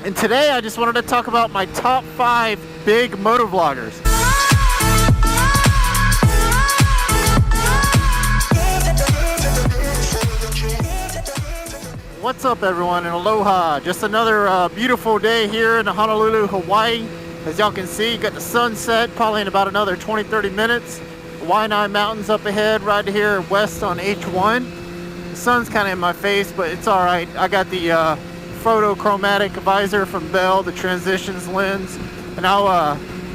And today I just wanted to talk about my top 5 big motovloggers. What's up everyone, and aloha. Just another beautiful day here in Honolulu, Hawaii. As y'all can see, got the sunset probably in about another 20-30 minutes. Waianae Mountains up ahead right here west on H1. The sun's kind of in my face, but it's alright. I got the photochromatic visor from Bell, the transitions lens, and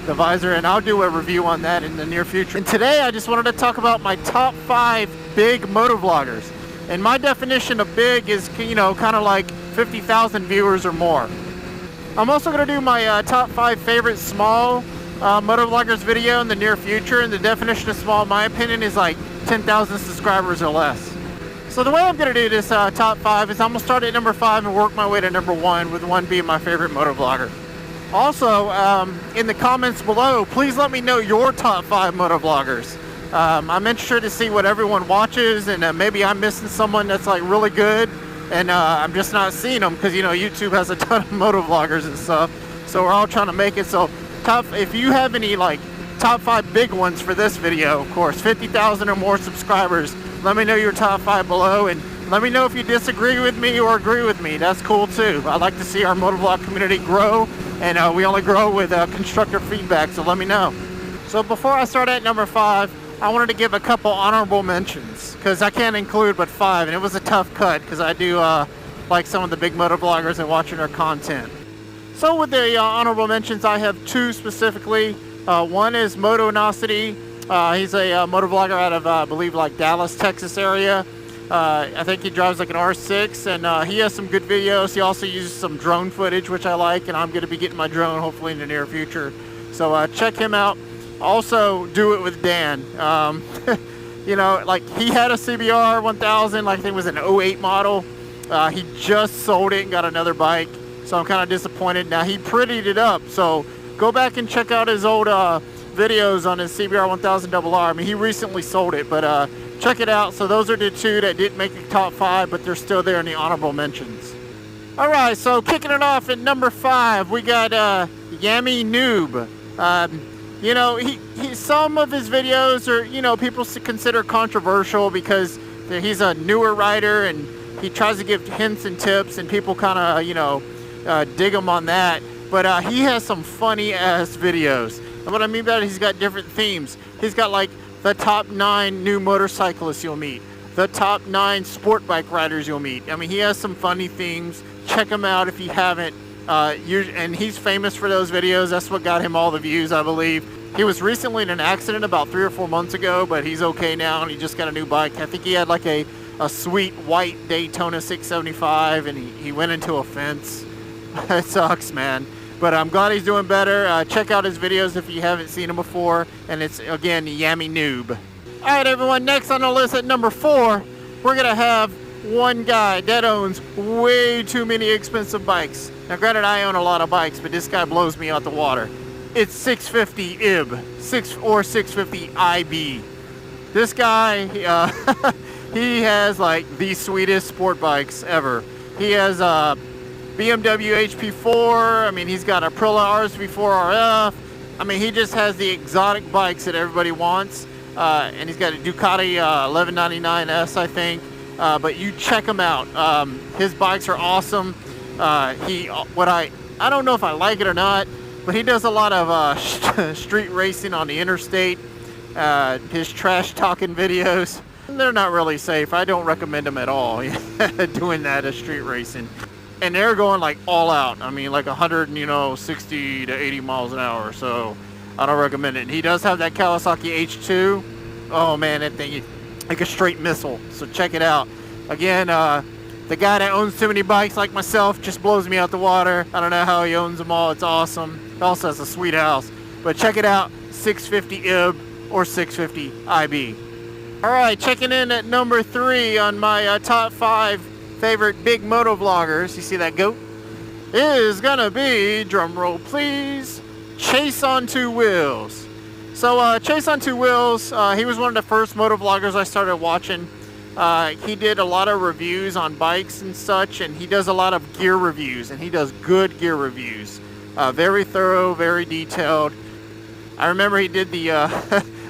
the visor, and I'll do a review on that in the near future. And today I just wanted to talk about my top 5 big motovloggers. And my definition of big is, you know, kind of like 50,000 viewers or more. I'm also going to do my top 5 favorite small motovloggers video in the near future, and the definition of small in my opinion is like 10,000 subscribers or less. So the way I'm going to do this top 5 is I'm going to start at number 5 and work my way to number 1, with 1 being my favorite motovlogger. Also, in the comments below, please let me know your top 5 motovloggers. I'm interested to see what everyone watches, and maybe I'm missing someone that's like really good, and I'm just not seeing them because, you know, YouTube has a ton of motovloggers and stuff. So we're all trying to make it. So if you have any like top 5 big ones for this video, of course, 50,000 or more subscribers, let me know your top 5 below, and let me know if you disagree with me or agree with me. That's cool too. I like to see our motovlog community grow, and we only grow with constructive feedback, so let me know. So before I start at number 5, I wanted to give a couple honorable mentions, because I can't include but 5, and it was a tough cut because I do like some of the big motovloggers and watching their content. So with the honorable mentions, I have 2 specifically. One is Motonosity. He's a motovlogger out of, I believe, like Dallas, Texas area. I think he drives like an R6, and he has some good videos. He also uses some drone footage, which I like, and I'm going to be getting my drone hopefully in the near future. So check him out. Also, Do It With Dan. You know, like he had a CBR 1000, like I think it was an 08 model. He just sold it and got another bike, so I'm kind of disappointed. Now he prettied it up, so go back and check out his old videos on his CBR 1000RR. I mean, he recently sold it, but check it out. So those are the 2 that didn't make the top 5, but they're still there in the honorable mentions. All right, so kicking it off at number 5, we got Yammy Noob. You know, some of his videos are, you know, people consider controversial because he's a newer rider and he tries to give hints and tips, and people kind of, you know, dig him on that. But he has some funny ass videos. And what I mean by that, he's got different themes. He's got like the top 9 new motorcyclists you'll meet, the top 9 sport bike riders you'll meet. I mean, he has some funny themes. Check him out if you haven't. And he's famous for those videos. That's what got him all the views, I believe. He was recently in an accident about 3 or 4 months ago, but he's okay now, and he just got a new bike. I think he had like a sweet white Daytona 675, and he went into a fence. It sucks, man. But I'm glad he's doing better. Check out his videos if you haven't seen him before, and it's, again, Yammy Noob. All right, everyone, next on the list at number 4, we're going to have one guy that owns way too many expensive bikes. Now, granted, I own a lot of bikes, but this guy blows me out the water. It's 650 IB, or 650 IB. This guy, he has like the sweetest sport bikes ever. He has a BMW HP4. I mean, he's got a Aprilia RSV4 RF. I mean, he just has the exotic bikes that everybody wants. And he's got a Ducati 1199S, I think. But you check him out. His bikes are awesome. I don't know if I like it or not, but he does a lot of street racing on the interstate. His trash talking videos, they're not really safe. I don't recommend them at all. Doing that as street racing, and they're going like all out. I mean, like 160 to 80 miles an hour. So I don't recommend it. And he does have that Kawasaki H2. Oh man, that thing is like a straight missile. So check it out. Again, the guy that owns too many bikes like myself just blows me out the water. I don't know how he owns them all. It's awesome. He also has a sweet house. But check it out, 650 IB or 650 IB. All right, checking in at number 3 on my top 5 favorite big motovloggers. You see that goat? Is gonna be, drum roll please, Chase on 2 Wheels. So Chase on 2 Wheels, he was one of the first motovloggers I started watching. He did a lot of reviews on bikes and such, and he does a lot of gear reviews, and he does good gear reviews. Very thorough, very detailed. I remember he did the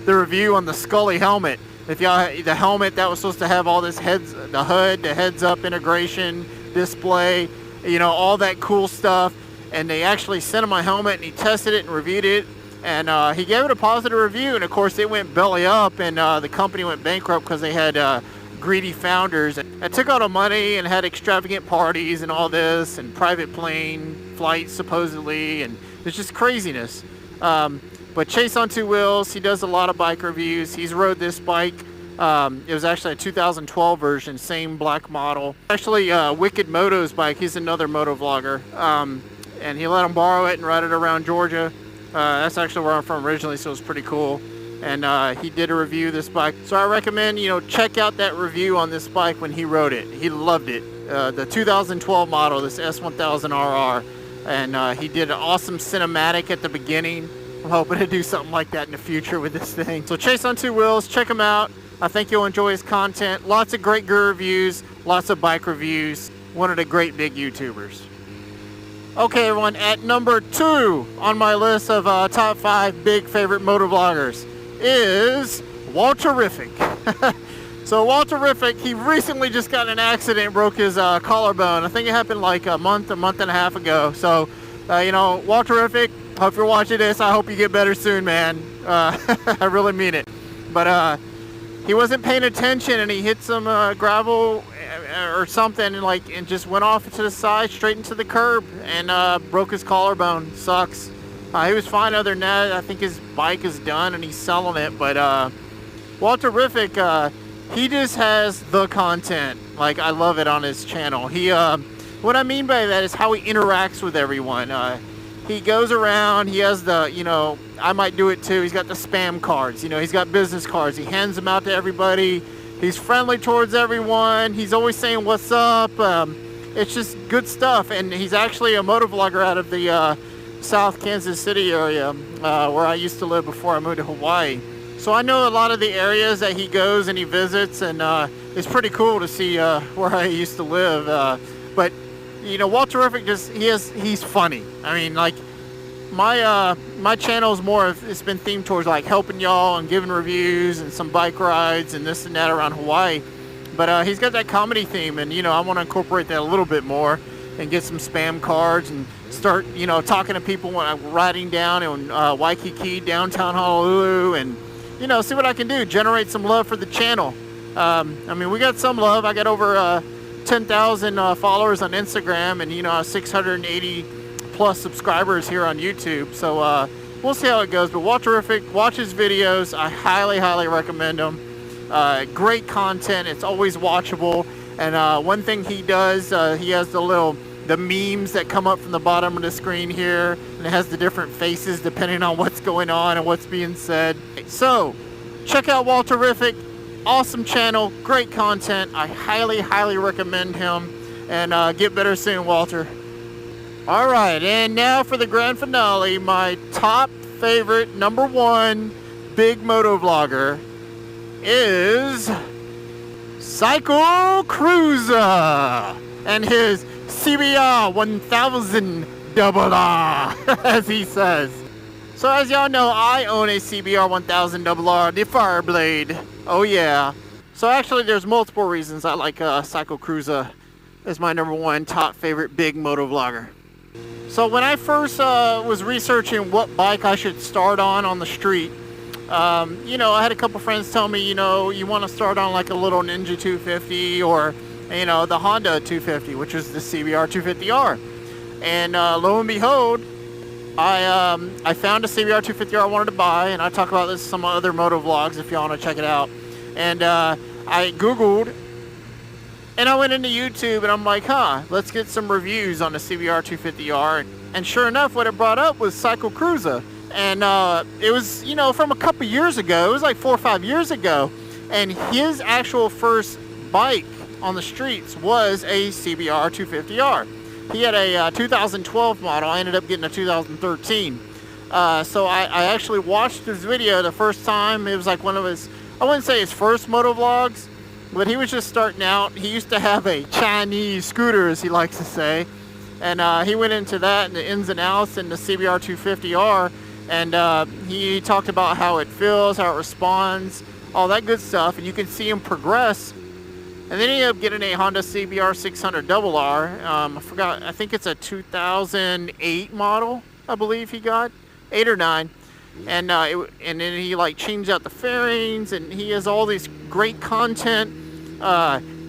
the review on the Scully helmet. If y'all, the helmet that was supposed to have all this the hood, the heads-up integration, display, you know, all that cool stuff. And they actually sent him my helmet, and he tested it and reviewed it, and he gave it a positive review. And of course, it went belly up, and the company went bankrupt because they had greedy founders that took all the money and had extravagant parties and all this, and private plane flights supposedly, and it's just craziness. But Chase on Two Wheels, he does a lot of bike reviews. He's rode this bike. It was actually a 2012 version, same black model. Actually, Wicked Moto's bike, he's another moto vlogger. And he let him borrow it and ride it around Georgia. That's actually where I'm from originally, so it's pretty cool. And he did a review of this bike. So I recommend, you know, check out that review on this bike when he rode it. He loved it. The 2012 model, this S1000RR. And he did an awesome cinematic at the beginning. I'm hoping to do something like that in the future with this thing. So Chase on Two Wheels, check him out. I think you'll enjoy his content. Lots of great gear reviews, lots of bike reviews. One of the great big YouTubers. Okay, everyone, at number 2 on my list of top 5 big favorite motovloggers is Walterrific. So Walterrific, he recently just got in an accident and broke his collarbone. I think it happened like a month and a half ago. So, you know, Walterrific, hope you're watching this. I hope you get better soon, man. I really mean it. But he wasn't paying attention, and he hit some gravel or something, and just went off to the side, straight into the curb, and broke his collarbone. Sucks. He was fine other than that. I think his bike is done, and he's selling it. But Walterrific, he just has the content. Like, I love it on his channel. He, what I mean by that is how he interacts with everyone. He goes around, he has the, you know, I might do it too, he's got the spam cards, you know, he's got business cards, he hands them out to everybody, he's friendly towards everyone, he's always saying what's up, it's just good stuff. And he's actually a motovlogger out of the South Kansas City area, where I used to live before I moved to Hawaii. So I know a lot of the areas that he goes and he visits, and it's pretty cool to see where I used to live. But you know, Walterrific he's funny. I mean, like, my channel is more of, it's been themed towards like helping y'all and giving reviews and some bike rides and this and that around Hawaii. But he's got that comedy theme, and you know, I want to incorporate that a little bit more and get some spam cards and start, you know, talking to people when I'm riding down in Waikiki, downtown Honolulu, and you know, see what I can do, generate some love for the channel. I mean, we got some love. I got over 10,000 followers on Instagram, and you know, 680 plus subscribers here on YouTube. So we'll see how it goes. But Walterrific, watch his videos. I highly recommend them. Great content. It's always watchable. And one thing he does, he has the memes that come up from the bottom of the screen here, and it has the different faces depending on what's going on and what's being said. So check out Walterrific. Awesome channel, great content. I highly recommend him. And get better soon, Walter. All right, and now for the grand finale, my top favorite, number 1 big motovlogger is Cycle Cruiser and his CBR 1000RR, as he says. So as y'all know, I own a CBR 1000RR, the Fireblade. Oh yeah. So actually there's multiple reasons I like Cycle Cruiser as my number 1 top favorite big motovlogger. So when I first was researching what bike I should start on the street, you know, I had a couple friends tell me, you know, you want to start on like a little Ninja 250 or, you know, the Honda 250, which is the CBR 250R. And lo and behold, I found a CBR 250R I wanted to buy, and I talk about this in some other moto vlogs if y'all want to check it out. And I Googled, and I went into YouTube, and I'm like, let's get some reviews on the CBR 250R. And sure enough, what it brought up was Cycle Cruiser. And it was, you know, from a couple years ago. It was like 4 or 5 years ago. And his actual first bike on the streets was a CBR 250R. He had a 2012 model. I ended up getting a 2013. So I actually watched his video the first time. It was like one of his, I wouldn't say his first motovlogs, But he was just starting out. He used to have a Chinese scooter, as he likes to say. And he went into that and the ins and outs in the CBR 250R. And he talked about how it feels, how it responds, all that good stuff. And you can see him progress. And then he ended up getting a Honda CBR 600RR. I forgot, I think it's a 2008 model, I believe he got, 8 or 9. And and then he like changed out the fairings, and he has all these great content.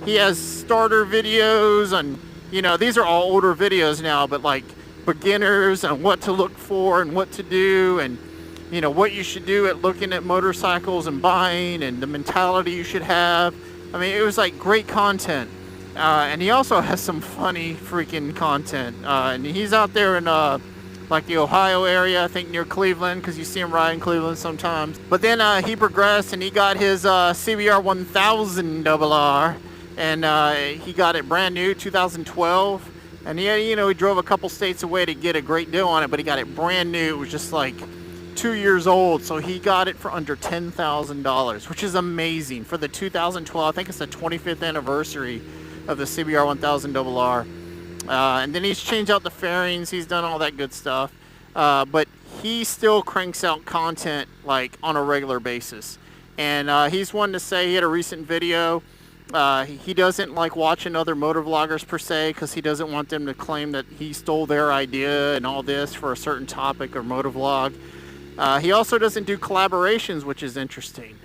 He has starter videos, and you know, these are all older videos now, but like beginners and what to look for and what to do, and you know, what you should do at looking at motorcycles and buying, and the mentality you should have. I mean, it was like great content. And he also has some funny freaking content. And he's out there in like the Ohio area, I think near Cleveland, because you see him ride in Cleveland sometimes. But then he progressed and he got his CBR 1000RR, and he got it brand new, 2012. And he drove a couple states away to get a great deal on it, but he got it brand new. It was just like 2 years old, so he got it for under $10,000, which is amazing for the 2012. I think it's the 25th anniversary of the CBR 1000RR. And then he's changed out the fairings, he's done all that good stuff, but he still cranks out content like on a regular basis. And he's one to say, he had a recent video, he doesn't like watching other motovloggers per se, because he doesn't want them to claim that he stole their idea and all this for a certain topic or motovlog. He also doesn't do collaborations, which is interesting.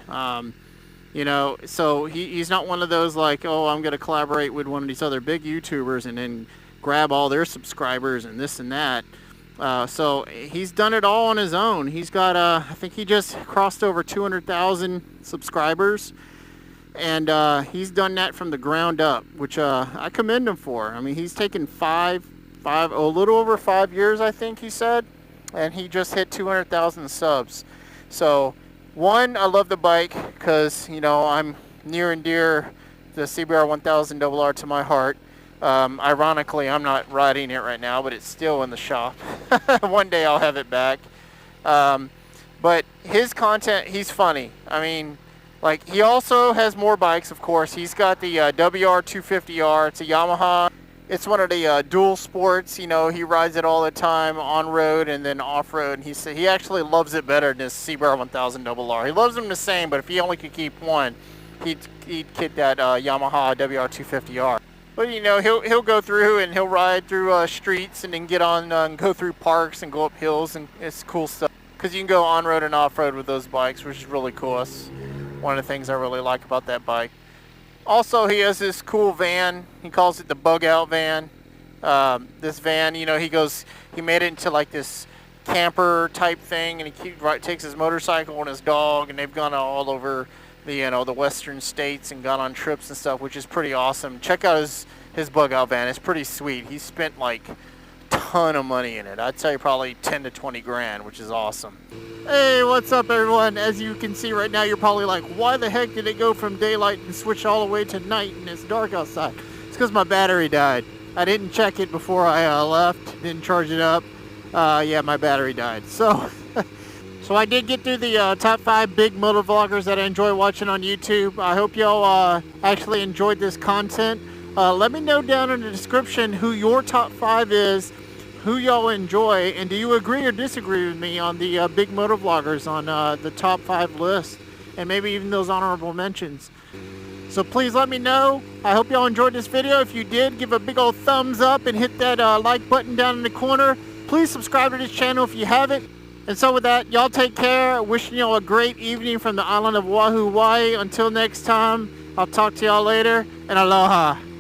You know, so he's not one of those like, oh, I'm going to collaborate with one of these other big YouTubers and then grab all their subscribers and this and that. So he's done it all on his own. He's got, I think he just crossed over 200,000 subscribers. And he's done that from the ground up, which I commend him for. I mean, he's taken a little over 5 years, I think he said. And he just hit 200,000 subs. So, one, I love the bike because, you know, I'm near and dear the CBR 1000RR to my heart. Ironically, I'm not riding it right now, but it's still in the shop. One day I'll have it back. But his content, he's funny. I mean, like, he also has more bikes, of course. He's got the WR 250R. It's a Yamaha. It's one of the dual sports. You know, he rides it all the time on road and then off road. And he said he actually loves it better than his CBR 1000RR. He loves them the same, but if he only could keep one, he'd get that Yamaha WR 250R. But you know, he'll go through and he'll ride through streets and then get on and go through parks and go up hills, and it's cool stuff. Because you can go on road and off road with those bikes, which is really cool. That's one of the things I really like about that bike. Also, he has this cool van. He calls it the bug out van. This van, you know, he made it into like this camper type thing, and he takes his motorcycle and his dog, and they've gone all over the western states and gone on trips and stuff, which is pretty awesome. Check out his bug out van. It's pretty sweet. He spent like a ton of money in it. I'd say probably 10 to 20 grand, which is awesome. Hey, what's up everyone? As you can see right now, you're probably like, why the heck did it go from daylight and switch all the way to night and it's dark outside? It's because my battery died. I didn't check it before I left, didn't charge it up. Yeah, my battery died. So I did get through the top 5 big motovloggers that I enjoy watching on YouTube. I hope y'all actually enjoyed this content. Let me know down in the description who your top 5 is, who y'all enjoy, and do you agree or disagree with me on the big motovloggers on the top 5 list, and maybe even those honorable mentions. So please let me know. I hope y'all enjoyed this video. If you did, give a big old thumbs up and hit that like button down in the corner. Please subscribe to this channel if you haven't. And so with that, y'all take care. Wishing y'all a great evening from the island of Oahu, Hawaii. Until next time, I'll talk to y'all later, and aloha.